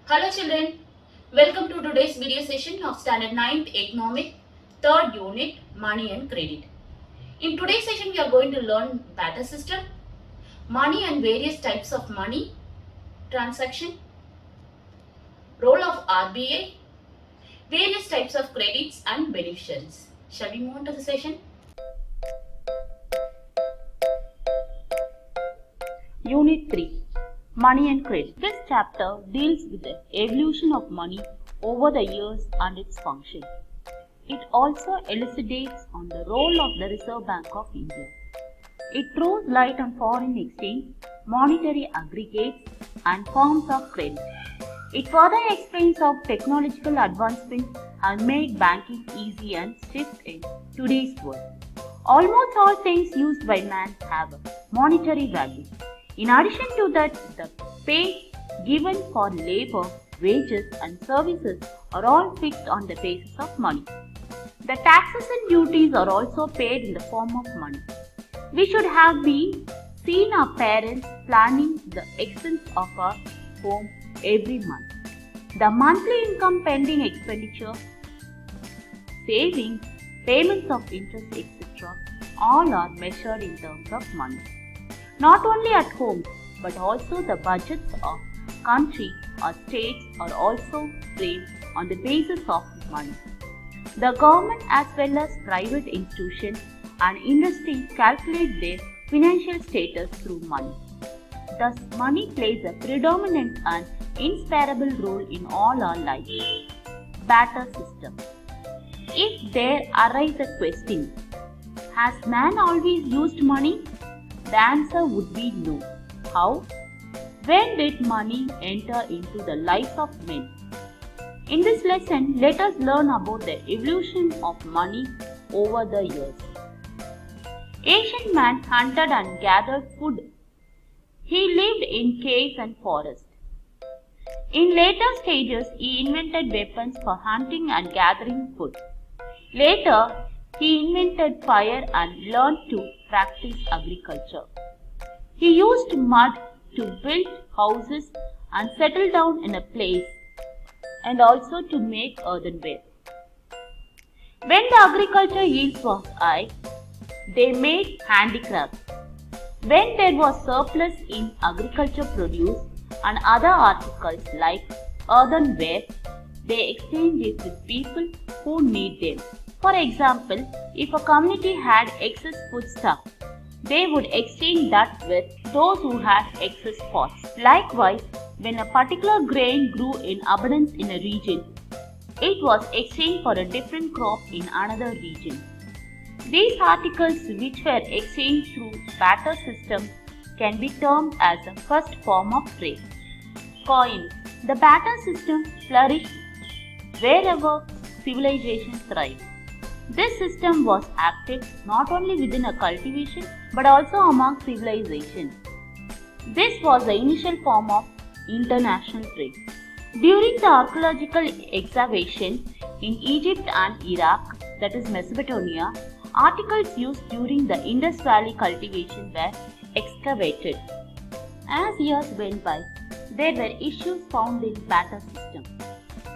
Hello children, welcome to today's video session of Standard 9th Economic 3rd Unit Money and Credit. In today's session we are going to learn barter system, money and various types of money, transaction, role of RBI, various types of credits and beneficiaries. Shall we move on to the session? Unit 3 Money and Credit. This chapter deals with the evolution of money over the years and its function. It also elucidates on the role of the Reserve Bank of India. It throws light on foreign exchange, monetary aggregates, and forms of credit. It further explains how technological advancements have made banking easy and swift in today's world. Almost all things used by man have a monetary value. In addition to that, the pay given for labor, wages and services are all fixed on the basis of money. The taxes and duties are also paid in the form of money. We should have been seen our parents planning the expense of our home every month. The monthly income, pending expenditure, savings, payments of interest, etc. all are measured in terms of money. Not only at home, but also the budgets of country or states are also framed on the basis of money. The government as well as private institutions and industries calculate their financial status through money. Thus, money plays a predominant and inseparable role in all our lives. Barter system. If there arises a question, has man always used money? The answer would be no. How? When did money enter into the lives of men? In this lesson, let us learn about the evolution of money over the years. Ancient man hunted and gathered food. He lived in caves and forests. In later stages, he invented weapons for hunting and gathering food. Later, he invented fire and learned to practice agriculture. He used mud to build houses and settle down in a place, and also to make earthenware. When the agriculture yields was high, they made handicrafts. When there was surplus in agriculture produce and other articles like earthenware, they exchanged it with people who need them. For example, if a community had excess foodstuff, they would exchange that with those who had excess pots. Likewise, when a particular grain grew in abundance in a region, it was exchanged for a different crop in another region. These articles which were exchanged through barter system can be termed as the first form of trade. Coins. The barter system flourished wherever civilization thrived. This system was active not only within a cultivation but also among civilizations. This was the initial form of international trade. During the archaeological excavation in Egypt and Iraq, that is Mesopotamia, articles used during the Indus Valley cultivation were excavated. As years went by, there were issues found in barter system.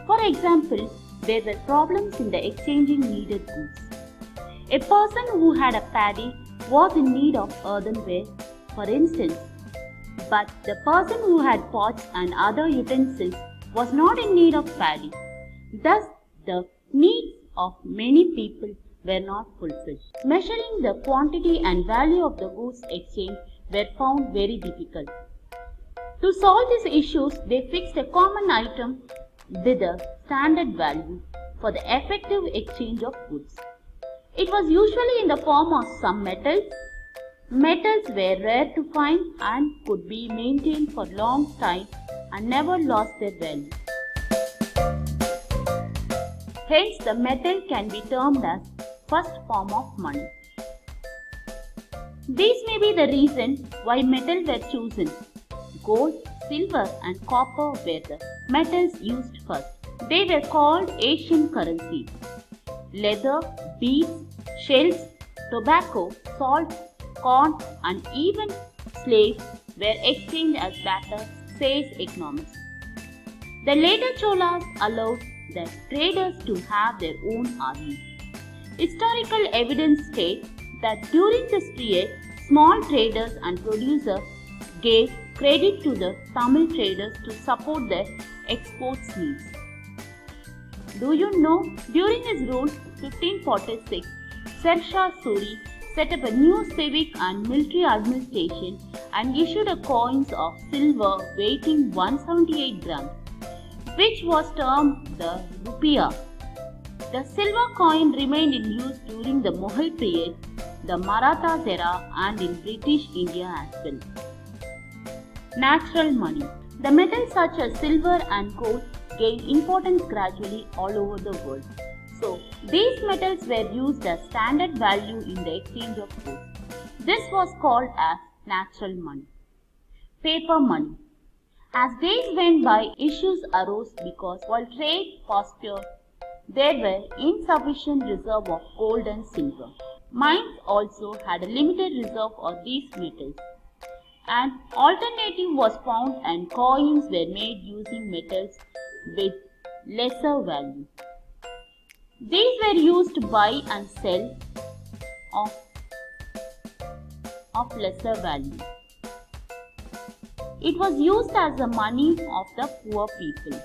For example, there were problems in the exchanging needed goods. A person who had a paddy was in need of earthenware, for instance, but the person who had pots and other utensils was not in need of paddy. Thus, the needs of many people were not fulfilled. Measuring the quantity and value of the goods exchanged were found very difficult. To solve these issues, they fixed a common item with a standard value for the effective exchange of goods. It was usually in the form of some metals. Metals were rare to find and could be maintained for long time and never lost their value. Hence, the metal can be termed as first form of money. These may be the reason why metal were chosen. Gold, silver and copper were the metals used first. They were called Asian currency. Leather, beads, shells, tobacco, salt, corn and even slaves were exchanged as barter, says economists. The later Cholas allowed the traders to have their own army. Historical evidence states that during this period, small traders and producers gave credit to the Tamil traders to support their exports needs. Do you know, during his rule 1546, Sher Shah Suri set up a new civic and military administration and issued a coins of silver weighing 178 grams, which was termed the rupiah. The silver coin remained in use during the Mughal period, the Marathas era, and in British India as well. Natural money. The metals such as silver and gold gained importance gradually all over the world. So, these metals were used as standard value in the exchange of goods. This was called as natural money. Paper money. As days went by, issues arose because while trade prospered, there were insufficient reserve of gold and silver. Mines also had a limited reserve of these metals. An alternative was found and coins were made using metals with lesser value. These were used to buy and sell of lesser value. It was used as the money of the poor people.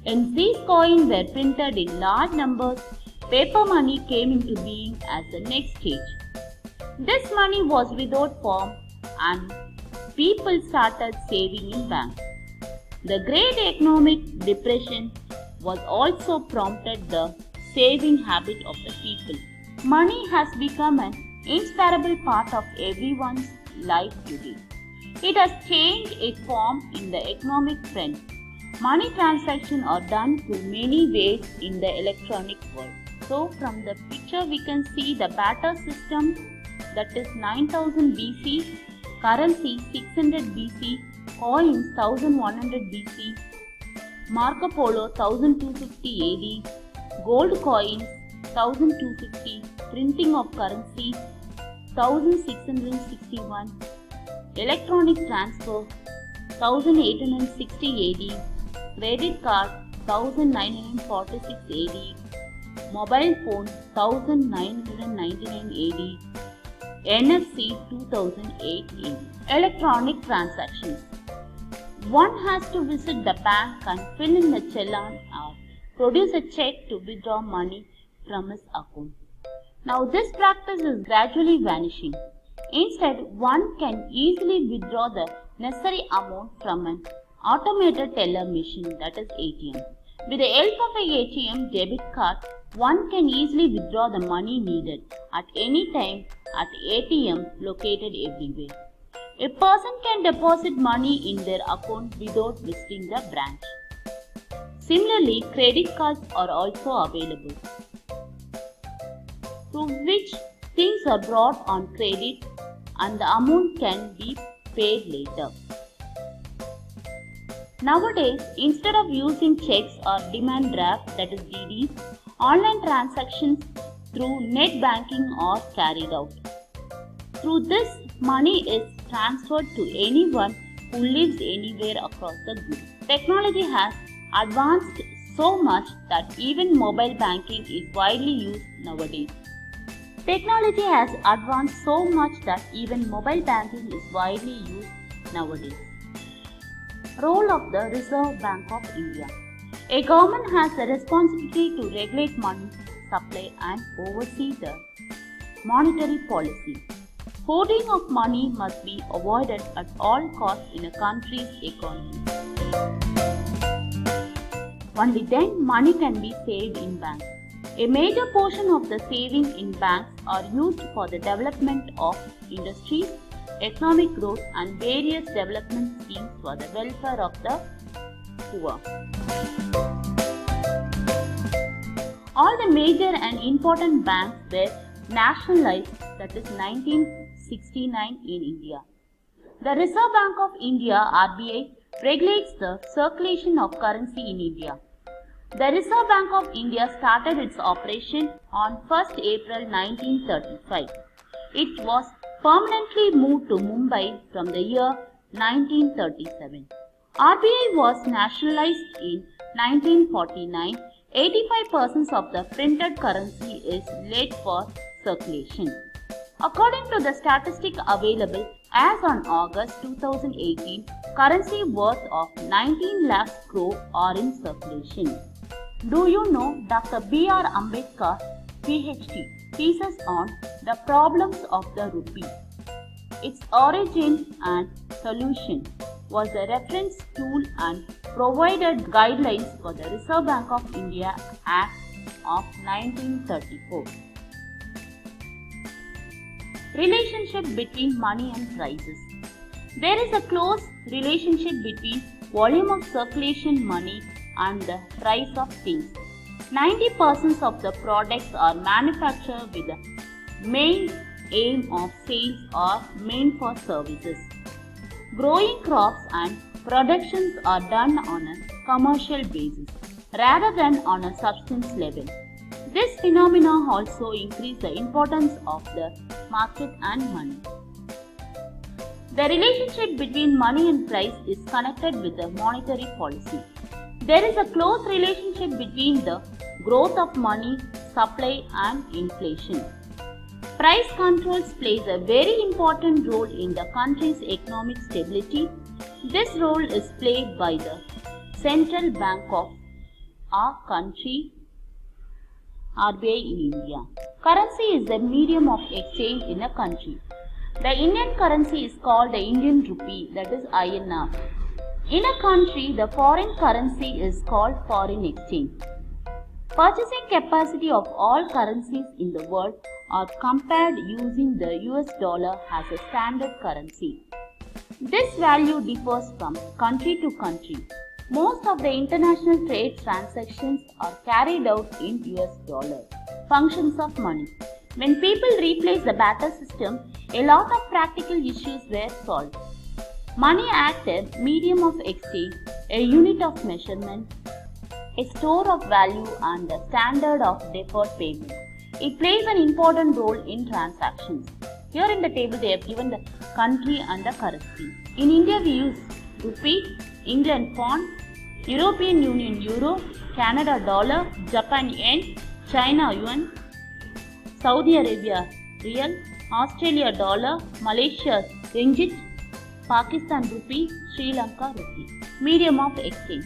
Hence, these coins were printed in large numbers. Paper money came into being as the next stage. This money was without form and people started saving in banks. The Great Economic Depression was also prompted the saving habit of the people. Money has become an inseparable part of everyone's life today. It has changed its form in the economic front. Money transactions are done through many ways in the electronic world. So from the picture we can see the barter system, that is 9000 BC, currency 600 BC, coins 1100 BC, Marco Polo 1250 AD, gold coins 1250, printing of currency 1661, electronic transfer 1860 AD, credit card 1946 AD, mobile phone 1999 AD, NFC 2008 AD. Electronic transactions. One has to visit the bank and fill in the challan or produce a check to withdraw money from his account. Now this practice is gradually vanishing. Instead, one can easily withdraw the necessary amount from an automated teller machine, that is ATM. With the help of a ATM debit card, one can easily withdraw the money needed at any time at ATM located everywhere. A person can deposit money in their account without visiting the branch. Similarly, credit cards are also available, through which things are brought on credit and the amount can be paid later. Nowadays, instead of using checks or demand draft, that is DDs, online transactions through net banking are carried out. Through this, money is transferred to anyone who lives anywhere across the globe. Technology has advanced so much that even mobile banking is widely used nowadays. Technology has advanced so much that even mobile banking is widely used nowadays. Role of the Reserve Bank of India. A government has the responsibility to regulate money supply and oversee the monetary policy. Hoarding of money must be avoided at all costs in a country's economy. Only then money can be saved in banks. A major portion of the savings in banks are used for the development of industries, economic growth and various development schemes for the welfare of the poor. All the major and important banks were nationalized, that is 1969 in India. The Reserve Bank of India (RBI) regulates the circulation of currency in India. The Reserve Bank of India started its operation on 1st April 1935. It was permanently moved to Mumbai from the year 1937. RBI was nationalized in 1949. 85% of the printed currency is laid for circulation. According to the statistic available as on August 2018, currency worth of 19 lakh crore are in circulation. Do you know Dr. B.R. Ambedkar, PhD, thesis on the problems of the rupee? Its origin and solution was a reference tool and provided guidelines for the Reserve Bank of India Act of 1934. Relationship between money and prices. There is a close relationship between volume of circulation money and the price of things. 90% of the products are manufactured with the main aim of sales or meant for services. Growing crops and productions are done on a commercial basis rather than on a substance level. This phenomenon also increases the importance of the market and money. The relationship between money and price is connected with the monetary policy. There is a close relationship between the growth of money, supply and inflation. Price controls plays a very important role in the country's economic stability. This role is played by the central bank of our country, RBI in India. Currency is the medium of exchange in a country. The Indian currency is called the Indian rupee, that is INR. In a country, the foreign currency is called foreign exchange. Purchasing capacity of all currencies in the world are compared using the US dollar as a standard currency. This value differs from country to country. Most of the international trade transactions are carried out in US dollar. Functions of money. When people replaced the barter system, a lot of practical issues were solved. Money acts as a medium of exchange, a unit of measurement, a store of value and a standard of deferred payment. It plays an important role in transactions. Here in the table they have given the country and the currency. In India we use rupee, England pound, European Union euro, Canada dollar, Japan yen, China yuan, Saudi Arabia rial, Australia dollar, Malaysia ringgit, Pakistan rupee, Sri Lanka rupee. Medium of exchange.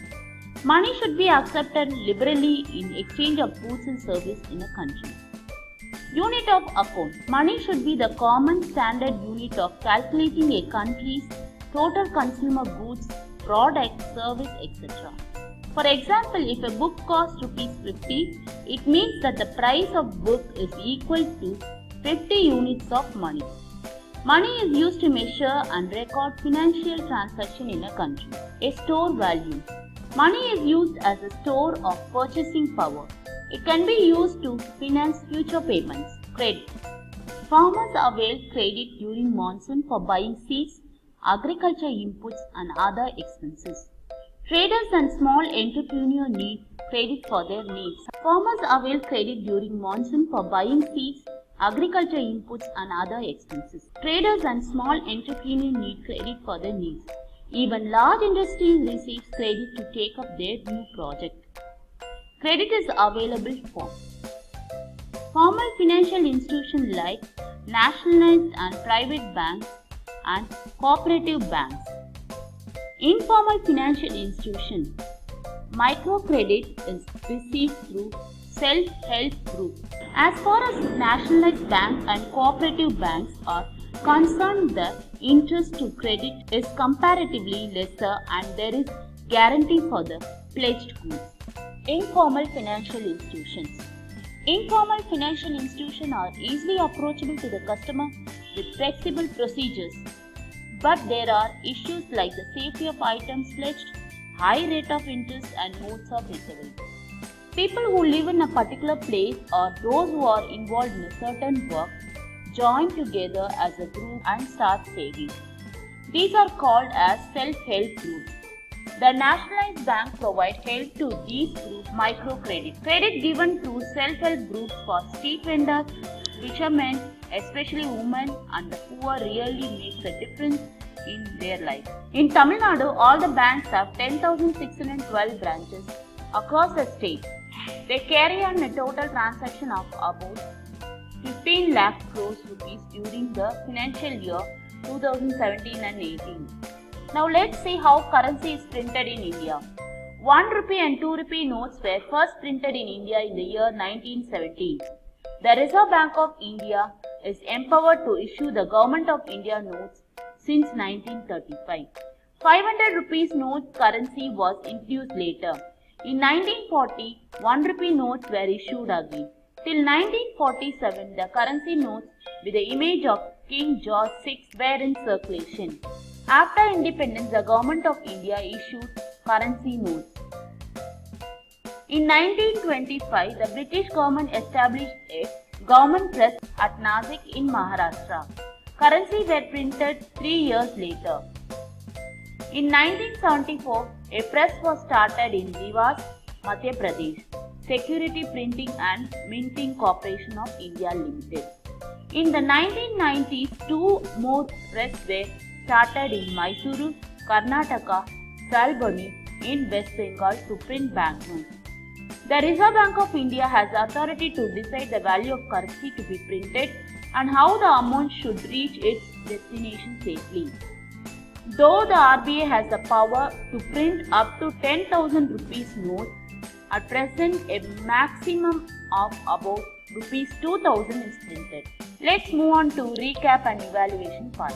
Money should be accepted liberally in exchange of goods and services in a country. Unit of account. Money should be the common standard unit of calculating a country's total consumer goods, product, service, etc. For example, if a book costs rupees 50, it means that the price of book is equal to 50 units of money. Money is used to measure and record financial transactions in a country. A store value. Money is used as a store of purchasing power. It can be used to finance future payments. Credit. Farmers avail credit during monsoon for buying seeds, agriculture inputs and other expenses. Traders and small entrepreneurs need credit for their needs. Farmers avail credit during monsoon for buying seeds, agriculture inputs and other expenses. Traders and small entrepreneurs need credit for their needs. Even large industries receive credit to take up their new project. Credit is available for formal financial institutions like nationalized and private banks and cooperative banks. Informal financial institutions. Microcredit is received through self-help groups. As far as nationalized banks and cooperative banks are concerned, the interest to credit is comparatively lesser and there is guarantee for the pledged goods. Informal financial institutions. Informal financial institutions are easily approachable to the customer with flexible procedures. But there are issues like the safety of items pledged, high rate of interest and modes of recovery. People who live in a particular place or those who are involved in a certain work join together as a group and start saving. These are called as self-help groups. The nationalized bank provides help to these groups microcredit. Credit given to self-help groups for street vendors, fishermen, especially women and the poor really makes a difference in their life. In Tamil Nadu, all the banks have 10,612 branches across the state. They carry on a total transaction of about 15 lakh crores rupees during the financial year 2017 and 18. Now let's see how currency is printed in India. 1 rupee and 2 rupee notes were first printed in India in the year 1917. The Reserve Bank of India is empowered to issue the Government of India notes since 1935. 500 rupees note currency was introduced later. In 1940, 1 rupee notes were issued again. Till 1947, the currency notes with the image of King George VI were in circulation. After independence, the Government of India issued currency notes. In 1925, the British government established a government press at Nasik in Maharashtra. Currency were printed 3 years later. In 1974, a press was started in Dewas, Madhya Pradesh, Security Printing and Minting Corporation of India Limited. In the 1990s, 2 more presses were started in Mysuru, Karnataka, Salboni in West Bengal to print banknotes. The Reserve Bank of India has authority to decide the value of currency to be printed and how the amount should reach its destination safely. Though the RBI has the power to print up to 10,000 rupees notes, at present a maximum of about rupees 2,000 is printed. Let's move on to recap and evaluation part.